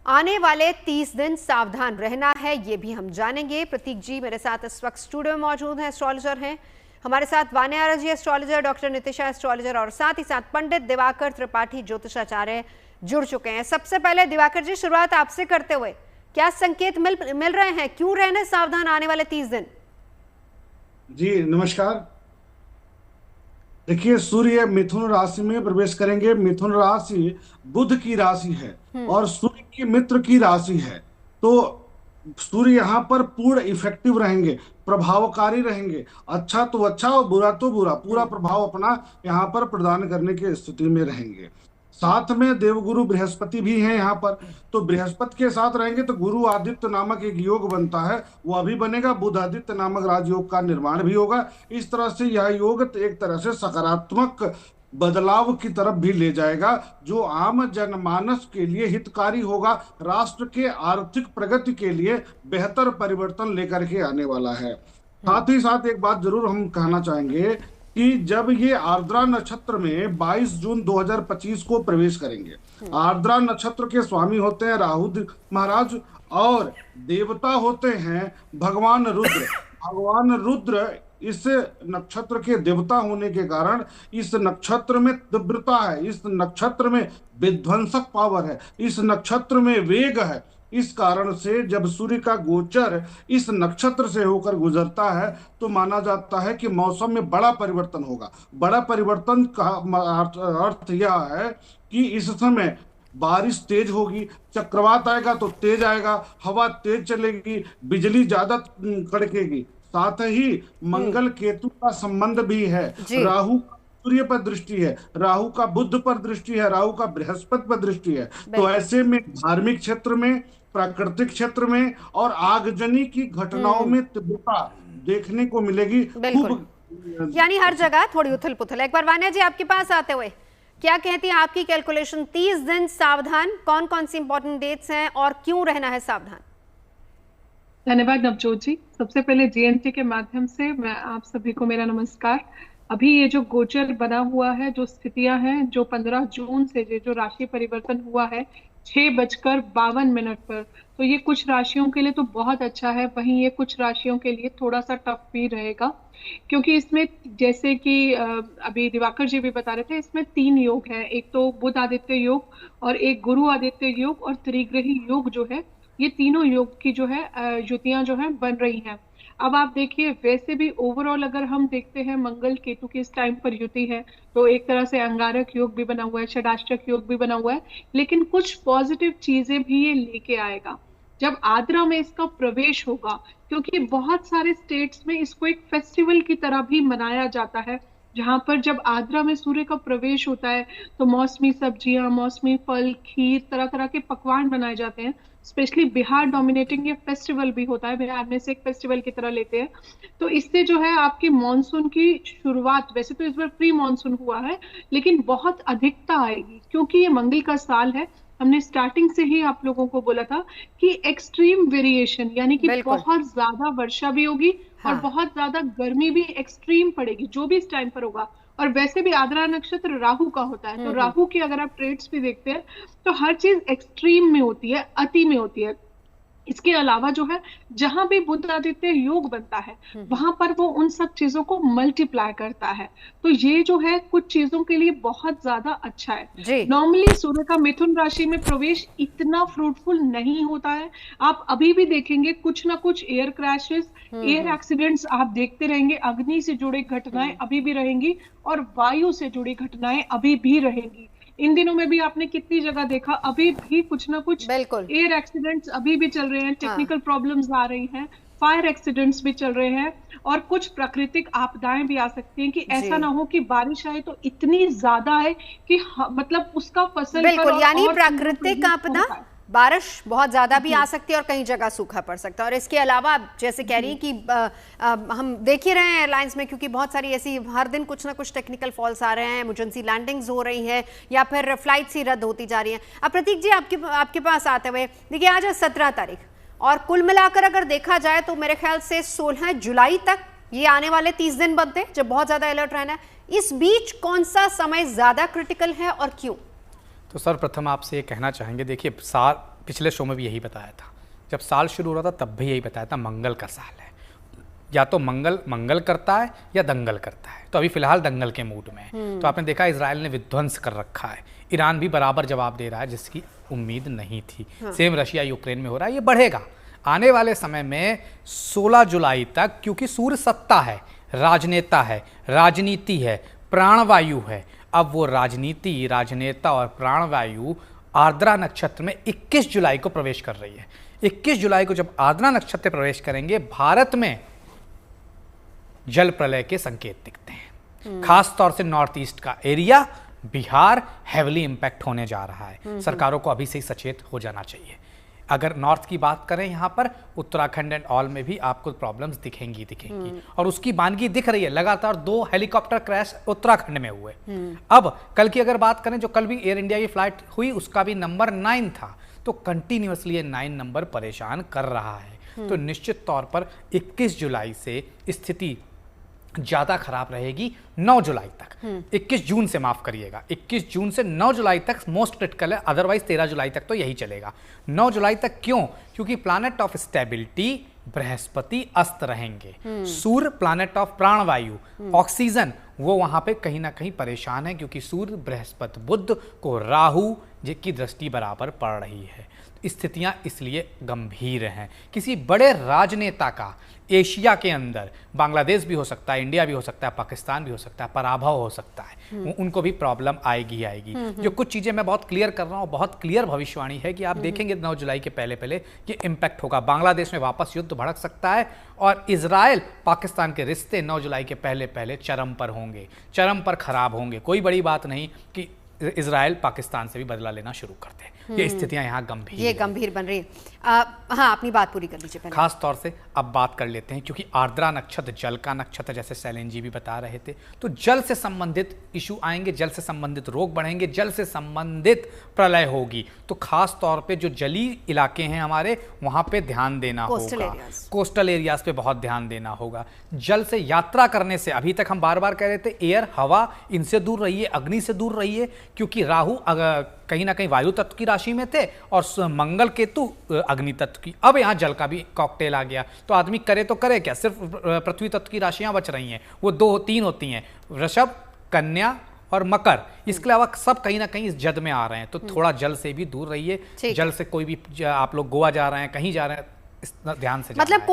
आने वाले 30 दिन सावधान रहना है, ये भी हम जानेंगे। प्रतीक जी मेरे साथ इस वक्त स्टूडियो में मौजूद हैं, एस्ट्रोलॉजर हैं। हमारे साथ वान्या जी एस्ट्रोलॉजर, डॉक्टर नितिशा एस्ट्रोलॉजर और साथ ही साथ पंडित दिवाकर त्रिपाठी ज्योतिषाचार्य जुड़ चुके हैं। सबसे पहले दिवाकर जी, शुरुआत आपसे करते हुए, क्या संकेत मिल रहे हैं, क्यों रहने सावधान आने वाले 30 दिन? जी नमस्कार। देखिए, सूर्य मिथुन राशि में प्रवेश करेंगे। मिथुन राशि बुध की राशि है और सूर्य की मित्र की राशि है। तो सूर्य यहाँ पर पूर्ण इफेक्टिव रहेंगे, प्रभावकारी रहेंगे। अच्छा तो अच्छा और बुरा तो बुरा, पूरा प्रभाव अपना यहाँ पर प्रदान करने की स्थिति में रहेंगे। साथ में देवगुरु बृहस्पति भी हैं यहाँ पर। तो बृहस्पति के साथ रहेंगे तो गुरु आदित्य नामक एक योग बनता है, वो अभी बनेगा। बुध आदित्य नामक राजयोग का निर्माण भी होगा। इस तरह से यह योग एक तरह से सकारात्मक बदलाव की तरफ भी ले जाएगा, जो आम जनमानस के लिए हितकारी होगा, राष्ट्र के आर्थिक प्रगति के लिए बेहतर परिवर्तन लेकर के आने वाला है। साथ ही साथ एक बात जरूर हम कहना चाहेंगे कि जब ये आर्द्रा नक्षत्र में 22 जून 2025 को प्रवेश करेंगे, आर्द्रा नक्षत्र के स्वामी होते हैं राहु महाराज और देवता होते हैं भगवान रुद्र। भगवान रुद्र इस नक्षत्र के देवता होने के कारण इस नक्षत्र में तीव्रता है, इस नक्षत्र में विध्वंसक पावर है, इस नक्षत्र में वेग है। इस कारण से जब सूर्य का गोचर इस नक्षत्र से होकर गुजरता है तो माना जाता है कि मौसम में बड़ा परिवर्तन होगा। बड़ा परिवर्तन का अर्थ यह है कि इस समय बारिश तेज होगी, चक्रवात आएगा तो तेज आएगा, हवा तेज चलेगी, बिजली ज्यादा कड़केगी। साथ ही मंगल केतु का संबंध भी है। राहु सूर्य पर दृष्टि है, राहु का बुध पर दृष्टि है, राहु का बृहस्पति पर दृष्टि है। तो ऐसे में धार्मिक क्षेत्र में, प्राकृतिक क्षेत्र में और आगजनी की घटनाओं में तीव्रता देखने को मिलेगी। खूब, यानी हर जगह थोड़ी उथल पुथल। एक बार वान्या जी आपके पास आते हुए, क्या कहती हैं आपकी कैलकुलेशन? 30 दिन सावधान, कौन कौन सी इंपॉर्टेंट डेट्स हैं और क्यों रहना है सावधान? धन्यवाद नवजोत जी। सबसे पहले जीएनटी के माध्यम से मैं आप सभी को मेरा नमस्कार। अभी ये जो गोचर बना हुआ है, जो स्थितियां हैं, जो 15 जून से जो राशि परिवर्तन हुआ है 6:52 पर, तो ये कुछ राशियों के लिए तो बहुत अच्छा है, वहीं ये कुछ राशियों के लिए थोड़ा सा टफ भी रहेगा। क्योंकि इसमें जैसे कि अभी दिवाकर जी भी बता रहे थे, इसमें 3 योग है। एक तो बुध आदित्य योग और एक गुरु आदित्य योग और त्रिग्रही योग जो है, ये तीनों योग की जो है युतियां जो है बन रही हैं। अब आप देखिए, वैसे भी ओवरऑल अगर हम देखते हैं मंगल केतु की इस टाइम पर युति है, तो एक तरह से अंगारक योग भी बना हुआ है, षडाष्टक योग भी बना हुआ है। लेकिन कुछ पॉजिटिव चीजें भी ये लेके आएगा जब आद्रा में इसका प्रवेश होगा। क्योंकि बहुत सारे स्टेट्स में इसको एक फेस्टिवल की तरह भी मनाया जाता है, जहां पर जब आद्रा में सूर्य का प्रवेश होता है तो मौसमी सब्जियां, मौसमी फल, खीर, तरह तरह के पकवान बनाए जाते हैं। स्पेशली बिहार डोमिनेटिंग ये फेस्टिवल भी होता है, बिहार में से एक फेस्टिवल की तरह लेते हैं। तो इससे जो है आपकी मॉनसून की शुरुआत, वैसे तो इस बार प्री मॉनसून हुआ है, लेकिन बहुत अधिकता आएगी क्योंकि ये मंगल का साल है। हमने स्टार्टिंग से ही आप लोगों को बोला था कि एक्सट्रीम वेरिएशन, यानी कि बहुत ज्यादा वर्षा भी होगी और बहुत ज्यादा गर्मी भी एक्सट्रीम पड़ेगी, जो भी इस टाइम पर होगा। और वैसे भी आद्रा नक्षत्र राहु का होता है, तो राहु की अगर आप ट्रेड्स भी देखते हैं तो हर चीज एक्सट्रीम में होती है, अति में होती है। इसके अलावा जो है, जहां भी बुध आदित्य योग बनता है वहां पर वो उन सब चीजों को मल्टीप्लाई करता है। तो ये जो है कुछ चीजों के लिए बहुत ज्यादा अच्छा है। नॉर्मली सूर्य का मिथुन राशि में प्रवेश इतना फ्रूटफुल नहीं होता है। आप अभी भी देखेंगे कुछ ना कुछ एयर क्रैशेस, एयर एक्सीडेंट्स आप देखते रहेंगे। अग्नि से जुड़ी घटनाएं अभी भी रहेंगी और वायु से जुड़ी घटनाएं अभी भी रहेंगी। इन दिनों में भी आपने कितनी जगह देखा, अभी भी कुछ ना कुछ एयर एक्सीडेंट्स अभी भी चल रहे हैं, टेक्निकल प्रॉब्लम्स आ रही हैं, फायर एक्सीडेंट्स भी चल रहे हैं और कुछ प्राकृतिक आपदाएं भी आ सकती हैं। कि ऐसा ना हो कि बारिश आए तो इतनी ज्यादा है कि मतलब उसका फसल बिल्कुल, यानी प्राकृतिक आपदा, बारिश बहुत ज्यादा भी आ सकती है और कई जगह सूखा पड़ सकता है। और इसके अलावा जैसे कह रही हैं कि हम देख ही रहे हैं एयरलाइंस में, क्योंकि बहुत सारी ऐसी हर दिन कुछ ना कुछ टेक्निकल फॉल्स आ रहे हैं, इमरजेंसी लैंडिंग्स हो रही है या फिर फ्लाइट्स ही रद्द होती जा रही हैं। अब प्रतीक जी आपके पास आते हुए, देखिए आज है 17 तारीख और कुल मिलाकर अगर देखा जाए तो मेरे ख्याल से 16 जुलाई तक ये आने वाले 30 दिन बनते हैं जब बहुत ज्यादा अलर्ट रहना है। इस बीच कौन सा समय ज्यादा क्रिटिकल है और क्यों? तो सर प्रथम आपसे ये कहना चाहेंगे, देखिए पिछले शो में भी यही बताया था, जब साल शुरू हो रहा था तब भी यही बताया था, मंगल का साल है, या तो मंगल करता है या दंगल करता है। तो अभी फिलहाल दंगल के मूड में है। तो आपने देखा इजराइल ने विध्वंस कर रखा है, ईरान भी बराबर जवाब दे रहा है जिसकी उम्मीद नहीं थी। सेम रशिया यूक्रेन में हो रहा है, ये बढ़ेगा आने वाले समय में 16 जुलाई तक, क्योंकि सूर्य सत्ता है, राजनेता है, राजनीति है, प्राणवायु है। अब वो राजनीति, राजनेता और प्राणवायु आर्द्रा नक्षत्र में 21 जुलाई को प्रवेश कर रही है। 21 जुलाई को जब आर्द्रा नक्षत्र प्रवेश करेंगे, भारत में जल प्रलय के संकेत दिखते हैं। खास तौर से नॉर्थ ईस्ट का एरिया, बिहार हेवली इंपैक्ट होने जा रहा है। सरकारों को अभी से ही सचेत हो जाना चाहिए। अगर नॉर्थ की बात करें, यहाँ पर उत्तराखंड एंड ऑल में भी आपको प्रॉब्लम्स दिखेंगी और उसकी वानगी दिख रही है। लगातार 2 हेलीकॉप्टर क्रैश उत्तराखंड में हुए। अब कल की अगर बात करें, जो कल भी एयर इंडिया की फ्लाइट हुई उसका भी नंबर 9 था। तो कंटिन्यूअसली ये 9 नंबर परेशान कर रहा है। तो निश्चित तौर पर 21 जुलाई से स्थिति ज्यादा खराब रहेगी 9 जुलाई तक। 21 जून से माफ करिएगा, 21 जून से 9 जुलाई तक मोस्ट क्रिटिकल है, अदरवाइज 13 जुलाई तक तो यही चलेगा। 9 जुलाई तक क्यों? क्योंकि प्लैनेट ऑफ स्टेबिलिटी बृहस्पति अस्त रहेंगे। सूर्य प्लैनेट ऑफ प्राणवायु, ऑक्सीजन, वो वहां पे कहीं ना कहीं परेशान है, क्योंकि सूर्य बृहस्पति बुध को राहु की दृष्टि बराबर पड़ रही है। स्थितियां इसलिए गंभीर हैं। किसी बड़े राजनेता का एशिया के अंदर, बांग्लादेश भी हो सकता है, इंडिया भी हो सकता है, पाकिस्तान भी हो सकता है, पराभव हो सकता है, उनको भी प्रॉब्लम आएगी। जो कुछ चीजें मैं बहुत क्लियर कर रहा हूं, बहुत क्लियर भविष्यवाणी है कि आप देखेंगे 9 जुलाई के पहले ये इंपैक्ट होगा। बांग्लादेश में वापस युद्ध भड़क सकता है और इजराइल पाकिस्तान के रिश्ते 9 जुलाई के पहले चरम पर होंगे, चरम पर खराब होंगे। कोई बड़ी बात नहीं कि इजराइल पाकिस्तान से भी बदला लेना शुरू करते हैं। ये स्थितियां यहाँ गंभीर बन रही है। हाँ, अपनी बात पूरी कर लीजिए पहले। खास तौर से अब बात कर लेते हैं, क्योंकि आर्द्रा नक्षत्र जल का नक्षत्र, जैसे शैलेन जी भी बता रहे थे, तो जल से संबंधित इशू आएंगे, जल से संबंधित रोग बढ़ेंगे, जल से संबंधित प्रलय होगी। तो खास तौर पे जो जलीय इलाके हैं हमारे, वहां पे ध्यान देना होगा। कोस्टल एरियाज पे बहुत ध्यान देना होगा। जल से यात्रा करने से, अभी तक हम बार बार कह रहे थे एयर, हवा, इनसे दूर रहिए, अग्नि से दूर रहिए, क्योंकि राहु कहीं ना कहीं वायु तत्व की राशि में थे और मंगल केतु अग्नि तत्व की। अब यहाँ जल का भी कॉकटेल आ गया, तो आदमी करे तो करे क्या? सिर्फ पृथ्वी तत्व की राशियां बच रही हैं, वो 2-3 होती हैं, वृषभ, कन्या और मकर। इसके अलावा सब कहीं ना कहीं इस जद में आ रहे हैं। तो थोड़ा जल से भी दूर रहिए। जल से कोई भी, आप लोग गोवा जा रहे हैं, कहीं जा रहे हैं, ध्यान से, मतलब